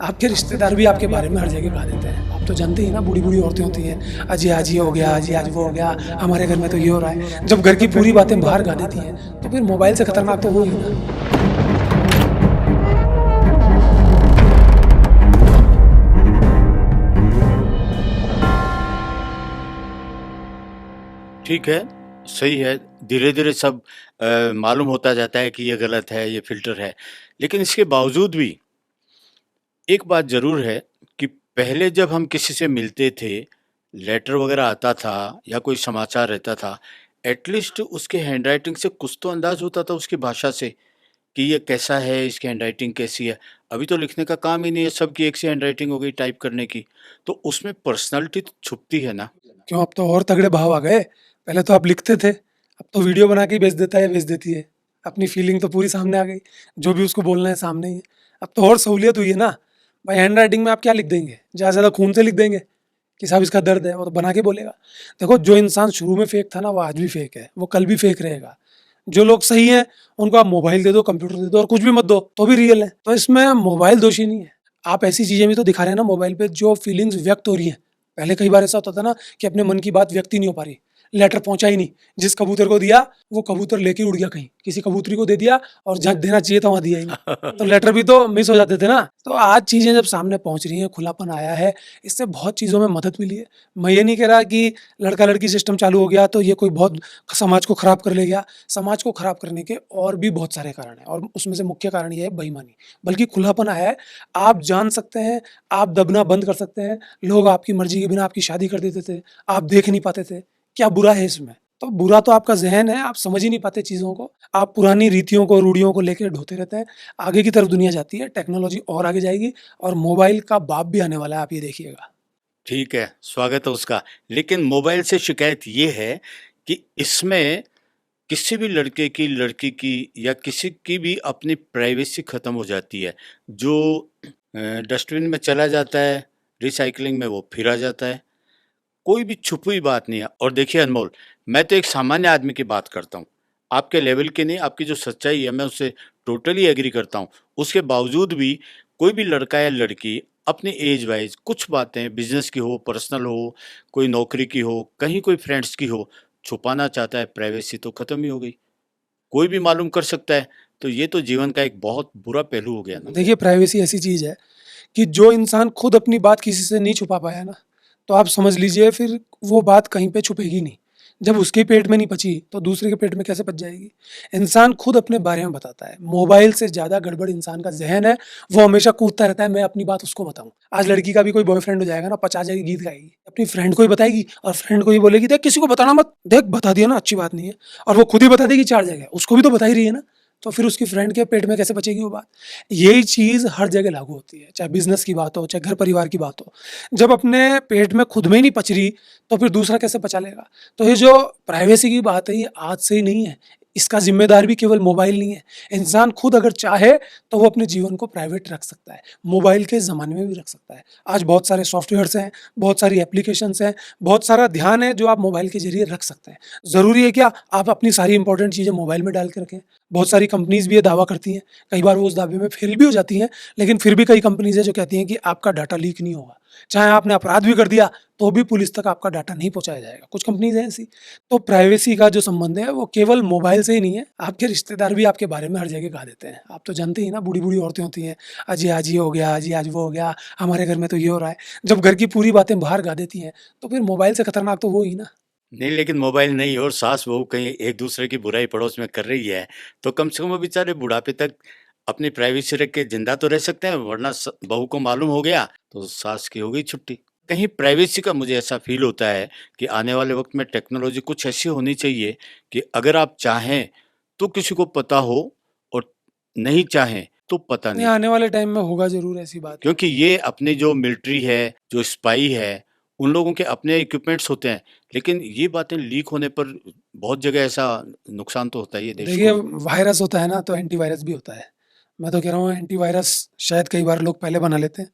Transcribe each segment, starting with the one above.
आपके रिश्तेदार भी आपके बारे में हर जगह गा देते हैं। आप तो जानते ही ना, बूढ़ी-बूढ़ी औरतें होती हैं, अजी आज ये हो गया, अजी आज वो हो गया, हमारे घर में तो ये हो रहा है। जब घर की पूरी बातें बाहर गा देती हैं, तो फिर मोबाइल से खतरनाक तो वो ही ना। ठीक है, सही है। धीरे-धीरे सब मालूम होता जाता है कि ये गलत है, ये फ़िल्टर है। लेकिन इसके बावजूद भी एक बात ज़रूर है कि पहले जब हम किसी से मिलते थे, लेटर वग़ैरह आता था या कोई समाचार रहता था, एटलीस्ट उसके हैंडराइटिंग से कुछ तो अंदाज़ होता था उसकी भाषा से कि ये कैसा है, इसकी हैंडराइटिंग कैसी है। अभी तो लिखने का काम ही नहीं है, सबकी एक सी हैंडराइटिंग हो गई टाइप करने की। तो उसमें पर्सनैलिटी तो छुपती है ना। क्यों, अब तो और तगड़े भाव आ गए। पहले तो आप लिखते थे, अब तो वीडियो बना के ही भेज देता है, भेज देती है। अपनी फीलिंग तो पूरी सामने आ गई, जो भी उसको बोलना है सामने ही है। अब तो और सहूलियत हुई है ना। भाई हैंडराइटिंग में आप क्या लिख देंगे? ज़्यादा से ज़्यादा खून से लिख देंगे कि साहब इसका दर्द है, वो तो बना के बोलेगा। देखो, जो इंसान शुरू में फेक था ना, वो आज भी फेक है, वो कल भी फेक रहेगा। जो लोग सही हैं, उनको आप मोबाइल दे दो, कंप्यूटर दे दो और कुछ भी मत दो, तो भी रियल है। तो इसमें मोबाइल दोषी नहीं है। आप ऐसी चीज़ें भी तो दिखा रहे हैं ना मोबाइल पे, जो फीलिंग्स व्यक्त हो रही हैं। पहले कई बार ऐसा होता था ना कि अपने मन की बात व्यक्त ही नहीं हो पा रही, लेटर पहुंचा ही नहीं। जिस कबूतर को दिया, वो कबूतर लेके उड़ गया कहीं, किसी कबूतरी को दे दिया और जहाँ देना चाहिए था वहां दिया ही नहीं। तो लेटर भी तो मिस हो जाते थे ना। तो आज चीजें जब सामने पहुंच रही हैं, खुलापन आया है, इससे बहुत चीजों में मदद मिली है। मैं ये नहीं कह रहा कि लड़का लड़की सिस्टम चालू हो गया तो ये कोई बहुत समाज को खराब कर ले गया। समाज को खराब करने के और भी बहुत सारे कारण हैं, और उसमें से मुख्य कारण ये है बेईमानी। बल्कि खुलापन आया है, आप जान सकते हैं, आप दबना बंद कर सकते हैं। लोग आपकी मर्जी के बिना आपकी शादी कर देते थे, आप देख नहीं पाते थे। क्या बुरा है इसमें? तो बुरा तो आपका ज़हन है, आप समझ ही नहीं पाते चीज़ों को। आप पुरानी रीतियों को, रूढ़ियों को लेके ढोते रहते हैं। आगे की तरफ दुनिया जाती है, टेक्नोलॉजी और आगे जाएगी और मोबाइल का बाप भी आने वाला है, आप ये देखिएगा। ठीक है, स्वागत है उसका। लेकिन मोबाइल से शिकायत ये है कि इसमें किसी भी लड़के की, लड़की की या किसी की भी अपनी प्राइवेसी ख़त्म हो जाती है। जो डस्टबिन में चला जाता है, रिसाइक्लिंग में वो फिर आ जाता है। कोई भी छुपी हुई बात नहीं है। और देखिए अनमोल, मैं तो एक सामान्य आदमी की बात करता हूँ। आपके लेवल की नहीं, आपकी जो सच्चाई है मैं उससे टोटली एग्री करता हूँ। उसके बावजूद भी कोई भी लड़का या लड़की अपनी एज वाइज कुछ बातें बिजनेस की हो, पर्सनल हो, कोई नौकरी की हो, कहीं कोई फ्रेंड्स की हो, छुपाना चाहता है। प्राइवेसी तो खत्म ही हो गई, कोई भी मालूम कर सकता है। तो ये तो जीवन का एक बहुत बुरा पहलू हो गया ना। देखिए, प्राइवेसी ऐसी चीज़ है कि जो इंसान खुद अपनी बात किसी से नहीं छुपा पाया ना, तो आप समझ लीजिए फिर वो बात कहीं पे छुपेगी नहीं। जब उसके पेट में नहीं पची, तो दूसरे के पेट में कैसे पच जाएगी? इंसान खुद अपने बारे में बताता है। मोबाइल से ज़्यादा गड़बड़ इंसान का ज़हन है, वो हमेशा कूदता रहता है, मैं अपनी बात उसको बताऊँ। आज लड़की का भी कोई बॉयफ्रेंड हो जाएगा ना, 50 जगह गीत गाएगी। अपनी फ्रेंड को ही बताएगी और फ्रेंड को ही बोलेगी, "देख किसी को बताना मत।" देख बता दिया ना, अच्छी बात नहीं है। और वो खुद ही बता देगी 4 जगह, उसको भी तो बता ही रही है ना। तो फिर उसकी फ्रेंड के पेट में कैसे बचेगी वो बात? यही चीज़ हर जगह लागू होती है, चाहे बिज़नेस की बात हो, चाहे घर-परिवार की बात हो। जब अपने पेट में खुद में ही नहीं पच रही, तो फिर दूसरा कैसे पचा लेगा? तो ये जो प्राइवेसी की बात है, ये आज से ही नहीं है। इसका ज़िम्मेदार भी केवल मोबाइल नहीं है। इंसान खुद अगर चाहे, तो वो अपने जीवन को प्राइवेट रख सकता है। मोबाइल के ज़माने में भी रख सकता है। आज बहुत सारे सॉफ्टवेयर्स हैं, बहुत सारी एप्लीकेशंस हैं, बहुत सारा ध्यान है जो आप मोबाइल के ज़रिए रख सकते हैं। ज़रूरी है क्या, आप अपनी सारी इंपॉर्टेंट चीज़ें मोबाइल में डाल के रखें? बहुत सारी कंपनीज़ भी ये दावा करती हैं। कई बार वो उस दावे में फेल भी हो जाती हैं, लेकिन फिर भी कई कंपनीज़ हैं जो कहती हैं कि आपका डाटा लीक नहीं होगा। चाहे आपने अपराध भी कर दिया, तो भी पुलिस तक आपका डाटा नहीं पहुँचाया जाएगा। कुछ कंपनीज़ हैं ऐसी। तो प्राइवेसी का जो संबंध है, वो केवल मोबाइल से ही नहीं है, आपके रिश्तेदार भी आपके बारे में हर जगह गा देते हैं। आप तो जानते ही ना, बूढ़ी-बूढ़ी औरतें होती हैं, अजी आज ये हो गया, अजी आज वो हो गया, हमारे घर में तो ये हो रहा है। जब घर की पूरी बातें बाहर गा देती हैं, तो फिर मोबाइल से खतरनाक तो वो ही ना। नहीं, लेकिन मोबाइल नहीं और सास-बहू कहीं एक-दूसरे की बुराई पड़ोस में कर रही है, तो कम से कम वो बेचारे बुढ़ापे तक अपनी प्राइवेसी रख के ज़िंदा तो रह सकते हैं, वरना बहू को मालूम हो गया, तो सास की हो गई छुट्टी। कहीं प्राइवेसी का मुझे ऐसा फ़ील होता है कि आने वाले वक़्त में टेक्नोलॉजी कुछ ऐसी होनी चाहिए कि अगर आप चाहें, तो किसी को पता हो और नहीं चाहें, तो पता नहीं, नहीं। आने वाले टाइम में होगा ज़रूर ऐसी बात। क्योंकि ये अपनी जो मिलिट्री है, जो स्पाई है, उन लोगों के अपने इक्विपमेंट्स होते हैं, लेकिन ये बातें लीक होने पर बहुत जगह ऐसा नुकसान तो होता ही है देश देखिए, को भी। वायरस होता है ना, तो एंटीवायरस भी होता है। मैं तो कह रहा हूँ एंटीवायरस शायद कई बार लोग पहले बना लेते हैं।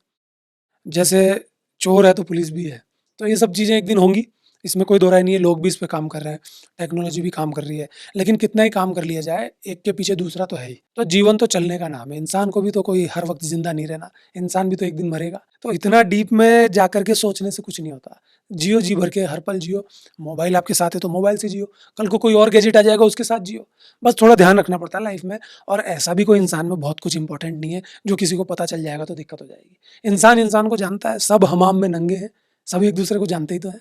जैसे चोर है तो पुलिस भी है। तो ये सब चीज़ें एक दिन होंगी। इसमें कोई दो राय नहीं है, लोग भी इस पे काम कर रहे हैं, टेक्नोलॉजी भी काम कर रही है, लेकिन कितना ही काम कर लिया जाए, एक के पीछे दूसरा तो है ही। तो जीवन तो चलने का नाम है, इंसान को भी तो कोई हर वक़्त ज़िंदा नहीं रहना, इंसान भी तो एक दिन मरेगा। तो इतना डीप में जाकर के सोचने से कुछ नहीं होता। जियो जी भर के, हर पल जियो, मोबाइल आपके साथ है तो मोबाइल से जियो, कल को कोई और गैजेट आ जाएगा उसके साथ जियो। बस थोड़ा ध्यान रखना पड़ता है लाइफ़ में, और ऐसा भी कोई इंसान में बहुत कुछ इम्पोर्टेंट नहीं है, जो किसी को पता चल जाएगा तो दिक्कत हो जाएगी। इंसान इंसान को जानता है, सब हमाम में नंगे हैं, सब एक दूसरे को जानते ही तो हैं।